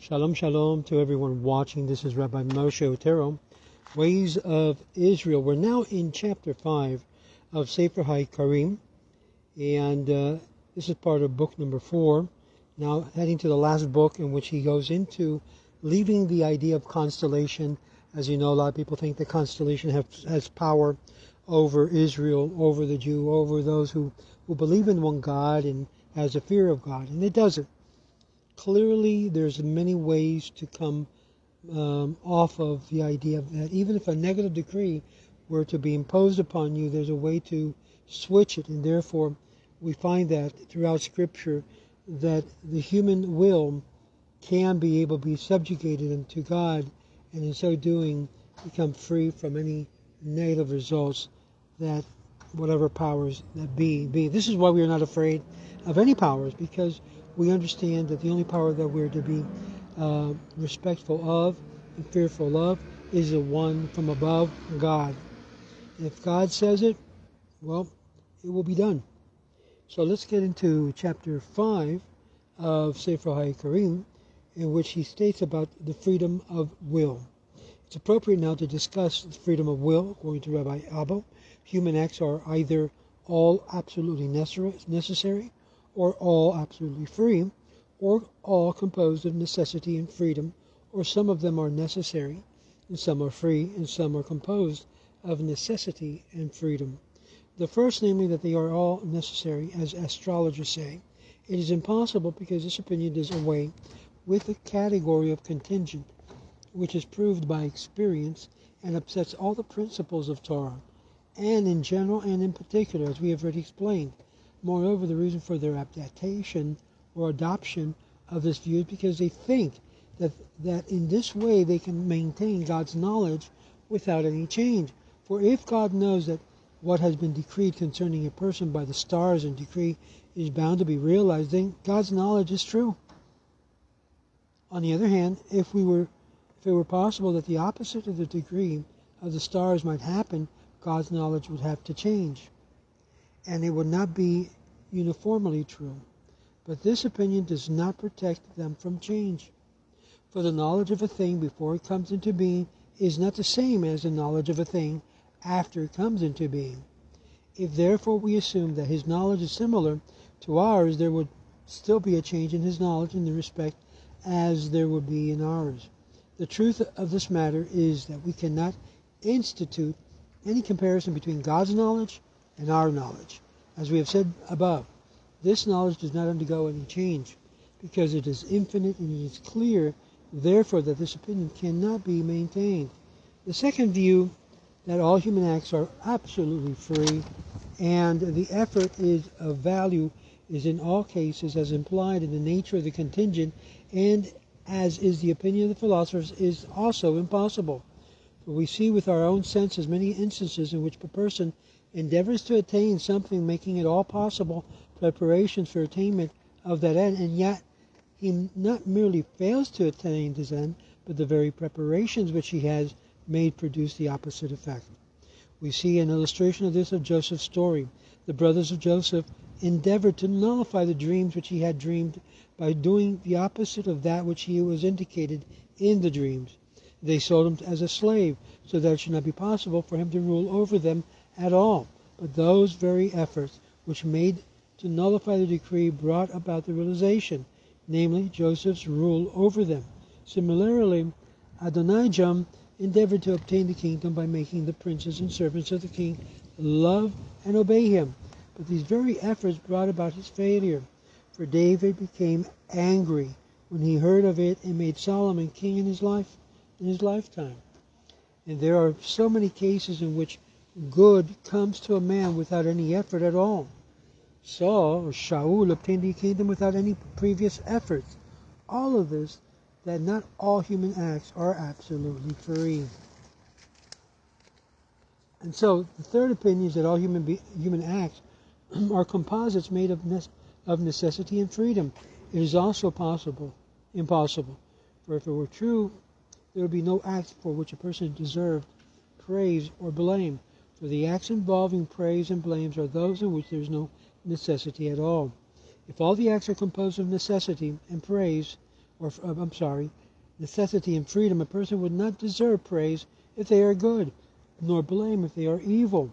Shalom, shalom to everyone watching. This is Rabbi Moshe Otero, Ways of Israel. We're now in chapter 5 of SEFER HAIKKARIM, and this is part of book number 4. Now heading to the last book, in which he goes into leaving the idea of constellation. As you know, a lot of people think the constellation has power over Israel, over the Jew, over those who believe in one God and has a fear of God, and it doesn't. Clearly, there's many ways to come off of the idea that even if a negative decree were to be imposed upon you, there's a way to switch it. And therefore, we find that throughout Scripture that the human will can be able to be subjugated unto God, and in so doing, become free from any negative results that whatever powers that be. This is why we are not afraid of any powers, because we understand that the only power that we're to be respectful of and fearful of is the one from above, God. And if God says it, well, it will be done. So let's get into chapter 5 of SEFER HAIKKARIM, in which he states about the freedom of will. It's appropriate now to discuss the freedom of will. According to Rabbi Abba, human acts are either all absolutely necessary, or all absolutely free, or all composed of necessity and freedom, or some of them are necessary, and some are free, and some are composed of necessity and freedom. The first, namely, that they are all necessary, as astrologers say, it is impossible, because this opinion does away with the category of contingent, which is proved by experience and upsets all the principles of Torah, and in general and in particular, as we have already explained. Moreover, the reason for their adaptation or adoption of this view is because they think that in this way they can maintain God's knowledge without any change. For if God knows that what has been decreed concerning a person by the stars and decree is bound to be realized, then God's knowledge is true. On the other hand, if it were possible that the opposite of the decree of the stars might happen, God's knowledge would have to change, and it would not be uniformly true. But this opinion does not protect them from change. For the knowledge of a thing before it comes into being is not the same as the knowledge of a thing after it comes into being. If therefore we assume that his knowledge is similar to ours, there would still be a change in his knowledge in the respect as there would be in ours. The truth of this matter is that we cannot institute any comparison between God's knowledge and our knowledge. As we have said above, this knowledge does not undergo any change, because it is infinite and it is clear, therefore, that this opinion cannot be maintained. The second view, that all human acts are absolutely free, and the effort is of value, is in all cases, as implied in the nature of the contingent, and as is the opinion of the philosophers, is also impossible. For we see with our own senses many instances in which a person endeavors to attain something, making it all possible preparations for attainment of that end, and yet he not merely fails to attain this end, but the very preparations which he has made produce the opposite effect. We see an illustration of this of Joseph's story. The brothers of Joseph endeavored to nullify the dreams which he had dreamed by doing the opposite of that which he was indicated in the dreams. They sold him as a slave, so that it should not be possible for him to rule over them at all. But those very efforts which made to nullify the decree brought about the realization, namely Joseph's rule over them. Similarly, Adonijah endeavored to obtain the kingdom by making the princes and servants of the king love and obey him. But these very efforts brought about his failure. For David became angry when he heard of it and made Solomon king in his lifetime. And there are so many cases in which good comes to a man without any effort at all. Shaul obtained the kingdom without any previous efforts. All of this, that not all human acts are absolutely free. And so the third opinion is that all human acts are composites made of necessity and freedom. It is also impossible. For if it were true, there would be no act for which a person deserved praise or blame. For the acts involving praise and blames are those in which there is no necessity at all. If all the acts are composed of necessity and praise, necessity and freedom, a person would not deserve praise if they are good, nor blame if they are evil.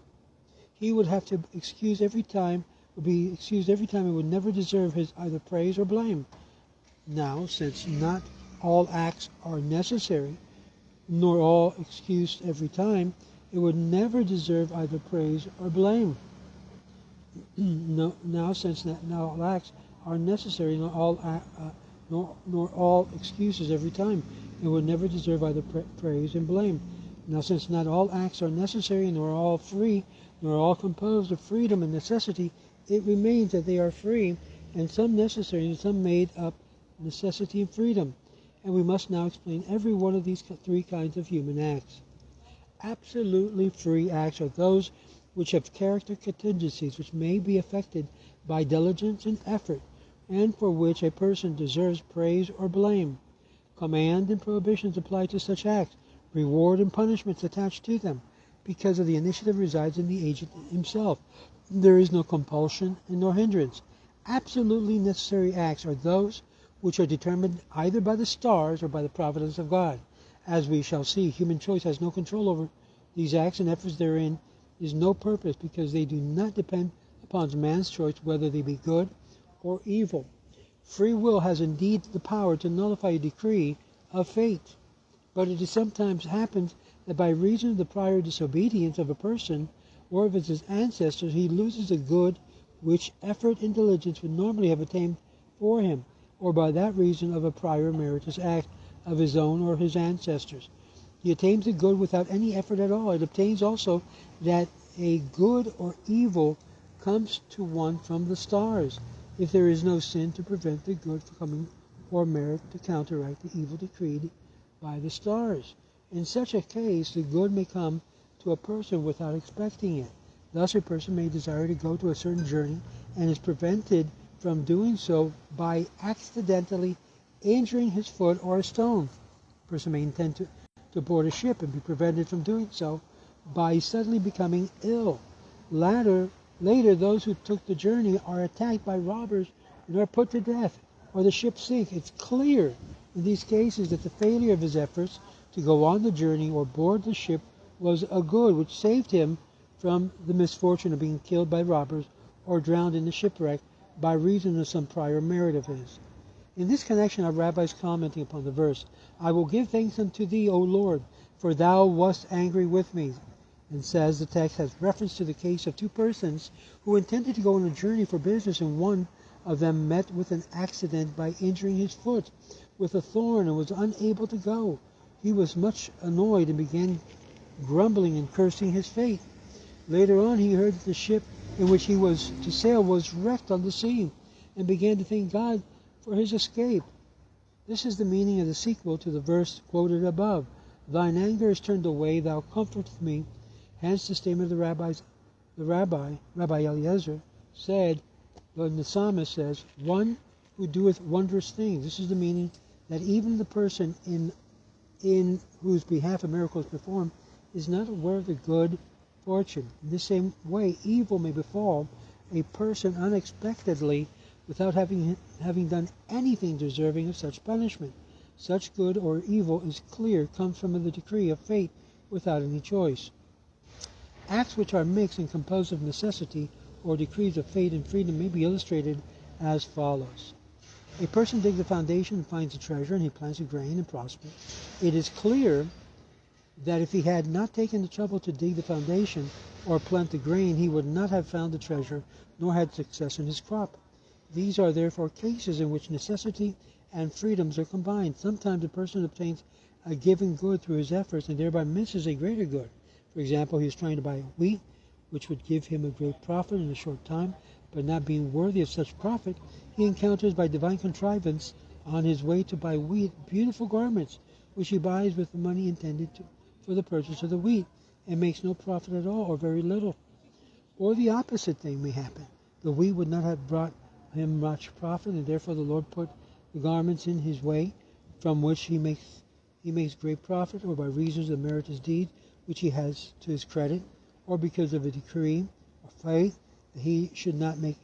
He would have to be excused every time and would never deserve his either praise or blame. Now, since not all acts are necessary, nor all excused every time, it would never deserve either praise or blame. Since not all acts are necessary, nor all excuses every time, it would never deserve either praise and blame. Now, since not all acts are necessary, nor all free, nor all composed of freedom and necessity, it remains that they are free, and some necessary and some made up necessity and freedom. And we must now explain every one of these three kinds of human acts. Absolutely free acts are those which have character contingencies, which may be affected by diligence and effort, and for which a person deserves praise or blame. Command and prohibitions apply to such acts. Reward and punishments attached to them, because of the initiative resides in the agent himself. There is no compulsion and no hindrance. Absolutely necessary acts are those which are determined either by the stars or by the providence of God. As we shall see, human choice has no control over these acts, and efforts therein is no purpose, because they do not depend upon man's choice whether they be good or evil. Free will has indeed the power to nullify a decree of fate, but it sometimes happens that by reason of the prior disobedience of a person or of his ancestors, he loses the good which effort and diligence would normally have attained for him, or by that reason of a prior meritorious act of his own or his ancestors. He attains the good without any effort at all. It obtains also that a good or evil comes to one from the stars, if there is no sin to prevent the good from coming, or merit to counteract the evil decreed by the stars. In such a case, the good may come to a person without expecting it. Thus, a person may desire to go to a certain journey and is prevented from doing so by accidentally injuring his foot or a stone. A person may intend to board a ship and be prevented from doing so by suddenly becoming ill. Later, those who took the journey are attacked by robbers and are put to death, or the ship sinks. It's clear in these cases that the failure of his efforts to go on the journey or board the ship was a good which saved him from the misfortune of being killed by robbers or drowned in the shipwreck by reason of some prior merit of his. In this connection, our rabbis commenting upon the verse, "I will give thanks unto thee, O Lord, for thou wast angry with me," and says the text has reference to the case of two persons who intended to go on a journey for business, and one of them met with an accident by injuring his foot with a thorn and was unable to go. He was much annoyed and began grumbling and cursing his fate. Later on, he heard that the ship in which he was to sail was wrecked on the sea, and began to thank God for his escape. This is the meaning of the sequel to the verse quoted above. Thine anger is turned away, thou comfortest me. Hence the statement of Rabbi Eliezer said, the psalmist says, one who doeth wondrous things. This is the meaning that even the person in whose behalf a miracle is performed is not aware of the good fortune. In the same way, evil may befall a person unexpectedly without having done anything deserving of such punishment. Such good or evil is clear, comes from the decree of fate without any choice. Acts which are mixed and composed of necessity or decrees of fate and freedom may be illustrated as follows. A person digs a foundation and finds a treasure, and he plants a grain and prospers. It is clear that if he had not taken the trouble to dig the foundation or plant the grain, he would not have found the treasure nor had success in his crop. These are therefore cases in which necessity and freedoms are combined. Sometimes a person obtains a given good through his efforts and thereby misses a greater good. For example, he is trying to buy wheat, which would give him a great profit in a short time, but not being worthy of such profit, he encounters by divine contrivance on his way to buy wheat beautiful garments, which he buys with the money intended for the purchase of the wheat, and makes no profit at all, or very little. Or the opposite thing may happen. The wheat would not have brought him much profit, and therefore the Lord put the garments in his way, from which he makes great profit, or by reasons of meritorious deed which he has to his credit, or because of a decree or faith that he should not make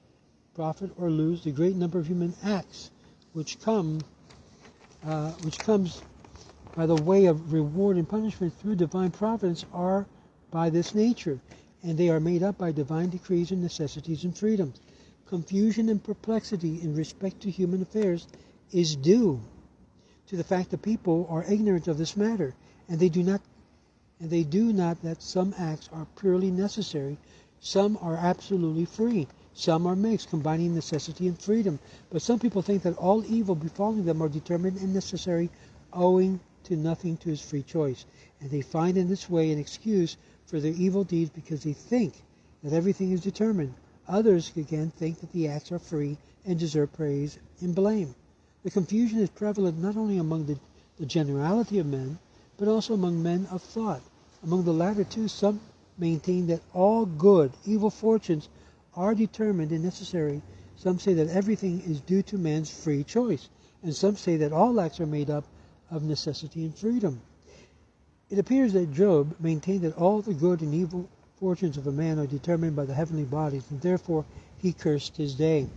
profit or lose. The great number of human acts which come which comes by the way of reward and punishment through divine providence, are by this nature, and they are made up by divine decrees and necessities and freedoms. Confusion and perplexity in respect to human affairs is due to the fact that people are ignorant of this matter, and they do not that some acts are purely necessary, some are absolutely free, some are mixed, combining necessity and freedom. But some people think that all evil befalling them are determined and necessary, owing to nothing to his free choice. And they find in this way an excuse for their evil deeds because they think that everything is determined. Others again think that the acts are free and deserve praise and blame. The confusion is prevalent not only among the generality of men, but also among men of thought. Among the latter too, some maintain that all good, evil fortunes are determined and necessary. Some say that everything is due to man's free choice, and some say that all acts are made up of necessity and freedom. It appears that Job maintained that all the good and evil fortunes of a man are determined by the heavenly bodies, and therefore he cursed his day.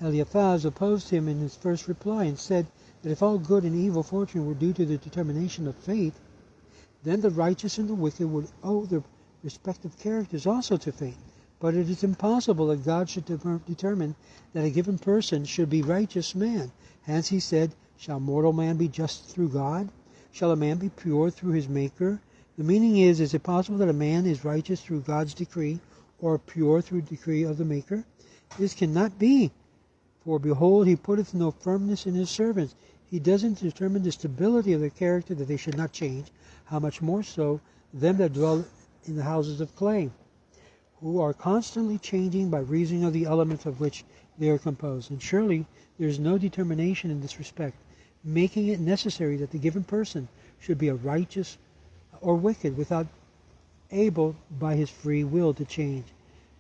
Eliphaz opposed him in his first reply and said that if all good and evil fortune were due to the determination of fate, then the righteous and the wicked would owe their respective characters also to fate. But it is impossible that God should determine that a given person should be righteous man. Hence he said, shall mortal man be just through God? Shall a man be pure through his Maker? The meaning is it possible that a man is righteous through God's decree, or pure through the decree of the Maker? This cannot be. For behold, he putteth no firmness in his servants. He doesn't determine the stability of their character, that they should not change. How much more so them that dwell in the houses of clay, who are constantly changing by reason of the elements of which they are composed. And surely there is no determination in this respect, making it necessary that the given person should be a righteous or wicked, without able by his free will to change.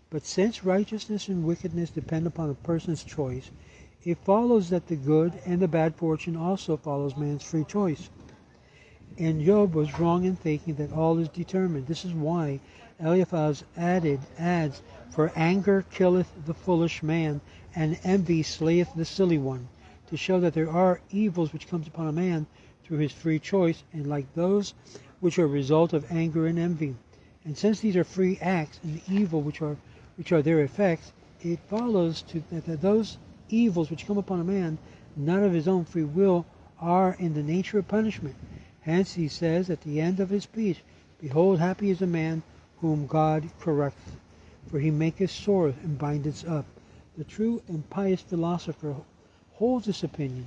But since righteousness and wickedness depend upon a person's choice, it follows that the good and the bad fortune also follows man's free choice. And Job was wrong in thinking that all is determined. This is why Eliphaz adds, for anger killeth the foolish man, and envy slayeth the silly one, to show that there are evils which comes upon a man through his free choice, and like those which are a result of anger and envy. And since these are free acts, and the evil which are their effects, it follows that those evils which come upon a man, not of his own free will, are in the nature of punishment. Hence he says at the end of his speech, behold, happy is the man whom God correcteth, for he maketh sore and bindeth up. The true and pious philosopher holds this opinion,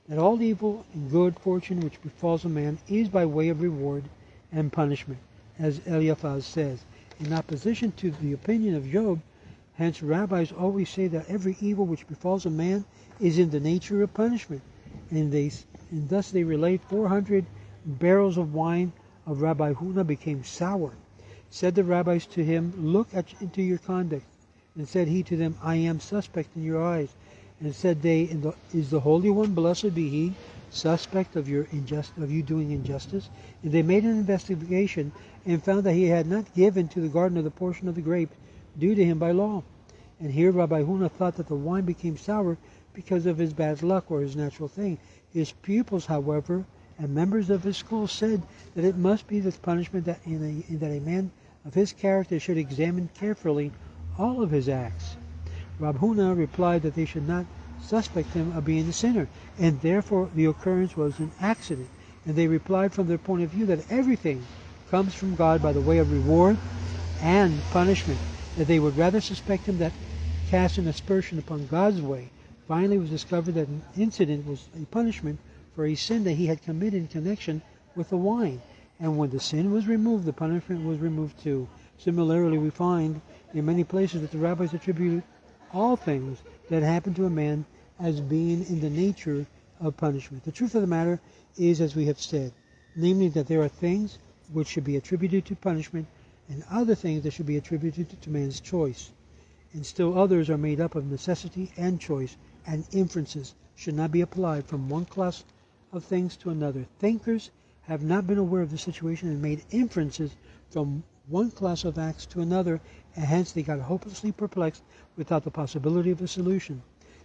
that all evil and good fortune which befalls a man is by way of reward and punishment, as Eliphaz says, in opposition to the opinion of Job. Hence rabbis always say that every evil which befalls a man is in the nature of punishment, and thus they relate 400 barrels of wine of Rabbi Huna became sour. Said the rabbis to him, look into your conduct. And said he to them, I am suspect in your eyes. And said they, is the Holy One, blessed be he, suspect of you doing injustice? And they made an investigation and found that he had not given to the gardener the portion of the grape due to him by law. And here Rabbi Huna thought that the wine became sour because of his bad luck, or his natural thing. His pupils, however, and members of his school said that it must be the punishment that a man of his character should examine carefully all of his acts. Rab Huna replied that they should not suspect him of being a sinner, and therefore the occurrence was an accident. And they replied from their point of view that everything comes from God by the way of reward and punishment, that they would rather suspect him that cast an aspersion upon God's way. Finally it was discovered that an incident was a punishment for a sin that he had committed in connection with the wine. And when the sin was removed, the punishment was removed too. Similarly, we find in many places that the rabbis attribute all things that happen to a man as being in the nature of punishment. The truth of the matter is, as we have said, namely that there are things which should be attributed to punishment and other things that should be attributed to man's choice. And still others are made up of necessity and choice, and inferences should not be applied from one class of things to another. Thinkers have not been aware of the situation and made inferences from one class of acts to another, and hence they got hopelessly perplexed without the possibility of a solution.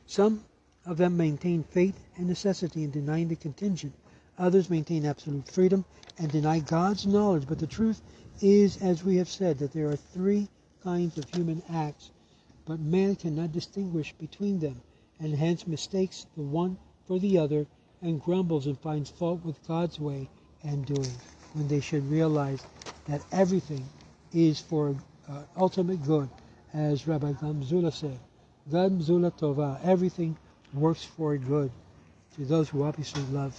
Some of them maintain faith and necessity in denying the contingent. Others maintain absolute freedom and deny God's knowledge. But the truth is, as we have said, that there are three kinds of human acts, but man cannot distinguish between them, and hence mistakes the one for the other, and grumbles and finds fault with God's way and doing, when they should realize that everything is for ultimate good, as Rabbi Gamzula said, Gamzula Tova, everything works for good to those who obviously love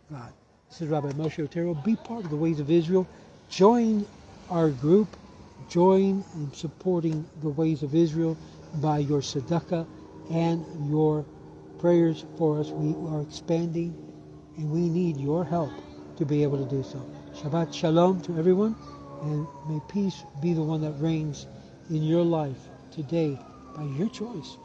God. This is Rabbi Moshe Otero. Be part of the Ways of Israel. Join our group. Join in supporting the Ways of Israel by your tzedakah and your prayers for us. We are expanding and we need your help to be able to do so. Shabbat Shalom to everyone, and may peace be the one that reigns in your life today by your choice.